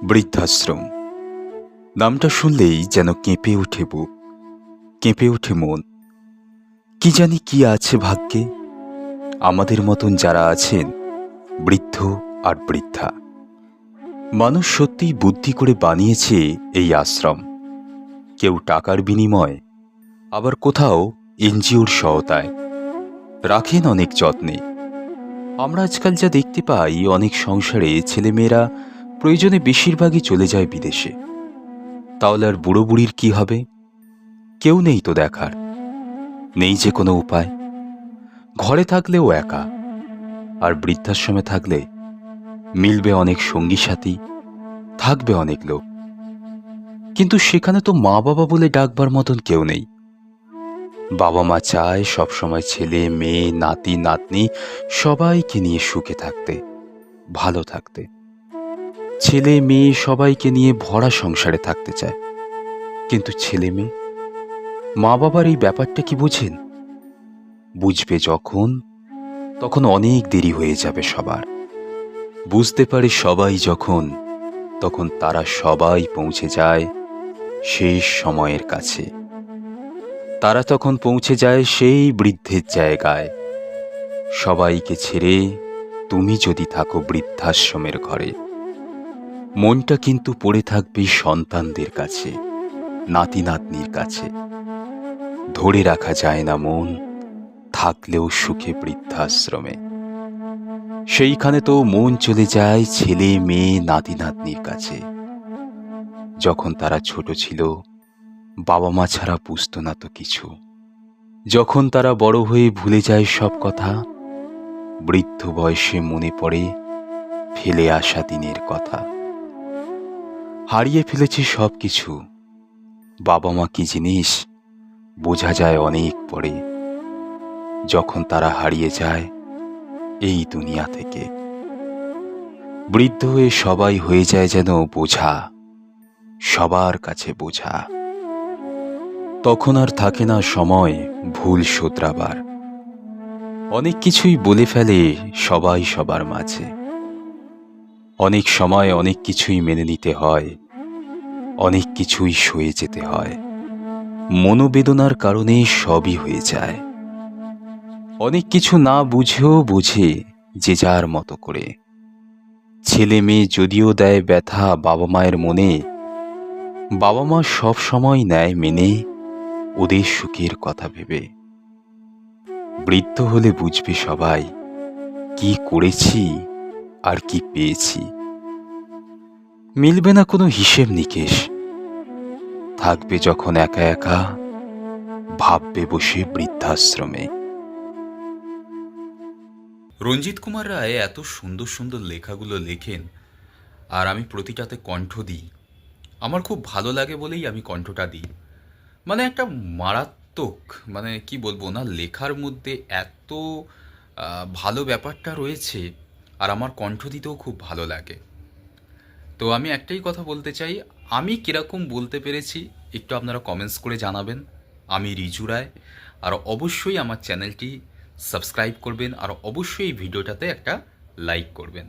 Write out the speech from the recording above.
বৃদ্ধাশ্রম নামটা শুনলেই যেন কেঁপে ওঠে বুক, কেঁপে ওঠে মন। কি জানি কি আছে ভাগ্যে আমাদের মতন যারা আছেন বৃদ্ধ আর বৃদ্ধা। মানুষ সত্যিই বুদ্ধি করে বানিয়েছে এই আশ্রম। কেউ টাকার বিনিময়, আবার কোথাও এনজিওর সহায়তায় রাখেন অনেক যত্নে। আমরা আজকাল যা দেখতে পাই, অনেক সংসারে ছেলেমেয়েরা প্রয়োজনে বেশিরভাগই চলে যায় বিদেশে। তাহলে আর বুড়ো বুড়ির কি হবে? কেউ নেই তো দেখার, নেই যে কোনো উপায়। ঘরে থাকলেও একা, আর বৃদ্ধাশ্রমে থাকলে মিলবে অনেক সঙ্গী সাথী, থাকবে অনেক লোক। কিন্তু সেখানে তো মা বাবা বলে ডাকবার মতন কেউ নেই। বাবা মা চায় সবসময় ছেলে মেয়ে নাতি নাতনি সবাইকে নিয়ে সুখে থাকতে, ভালো থাকতে। ছেলে মেয়ে সবাইকে নিয়ে ভরা সংসারে থাকতে চায়। কিন্তু ছেলে মেয়ে, মা বাবার এই ব্যাপারটা কি বোঝেন? বুঝবে যখন, তখন অনেক দেরি হয়ে যাবে সবার। বুঝতে পারে সবাই যখন, তখন তারা সবাই পৌঁছে যায় শেষ সময়ের কাছে। তারা তখন পৌঁছে যায় সেই বৃদ্ধের জায়গায়। সবাইকে ছেড়ে তুমি যদি থাকো বৃদ্ধাশ্রমের ঘরে, মনটা কিন্তু পড়ে থাকবে সন্তানদের কাছে, নাতি নাতনির কাছে। ধরে রাখা যায় না মন, থাকলেও সুখে বৃদ্ধাশ্রমে। সেইখানে তো মন চলে যায় ছেলে মেয়ে নাতি নাতনির কাছে। যখন তারা ছোট ছিল, বাবা মা ছাড়া বুঝতো না তো কিছু। যখন তারা বড় হয়ে ভুলে যায় সব কথা, বৃদ্ধ বয়সে মনে পড়ে ফেলে আসা দিনের কথা। হারিয়ে ফেলেছে সব কিছু। বাবা মা কি জিনিস বোঝা যায় অনেক পরে, যখন তারা হারিয়ে যায় এই দুনিয়া থেকে। বৃদ্ধ হয়ে সবাই হয়ে যায় যেন বোঝা, সবার কাছে বোঝা। তখন আর থাকে না সময় ভুল শোধরাবার। অনেক কিছুই বলে ফেলে সবাই সবার মাঝে। অনেক সময় অনেক কিছুই মেনে নিতে হয়, অনেক কিছুই সয়ে যেতে হয়। মনোবেদনার কারণে সবই হয়ে যায়। অনেক কিছু না বুঝেও বোঝে যে যার মতো করে। ছেলে মেয়ে যদিও দেয় ব্যথা বাবা মায়ের মনে, বাবা মা সব সময় নেয় মেনে ওদের সুখের কথা ভেবে। বৃদ্ধ হলে বুঝবে সবাই কি করেছি আর কি পেয়েছি। মিলবে না কোনো হিসেব নিকেশ। থাকবে যখন একা একা, ভাববে বসে বৃদ্ধাশ্রমে। রঞ্জিত কুমার রায় এত সুন্দর সুন্দর লেখাগুলো লেখেন, আর আমি প্রতিটাতে কণ্ঠ দিই। আমার খুব ভালো লাগে বলেই আমি কণ্ঠটা দিই। মানে একটা মারাত্মক, মানে কি বলবো না, লেখার মধ্যে এত ভালো ব্যাপারটা রয়েছে, আর আমার কণ্ঠ দিতেও খুব ভালো লাগে। তো আমি একটাই কথা বলতে চাই, আমি কীরকম বলতে পেরেছি একটু আপনারা কমেন্টস করে জানাবেন। আমি রিজু রায়, আর অবশ্যই আমার চ্যানেলটি সাবস্ক্রাইব করবেন, আর অবশ্যই এই ভিডিওটাতে একটা লাইক করবেন।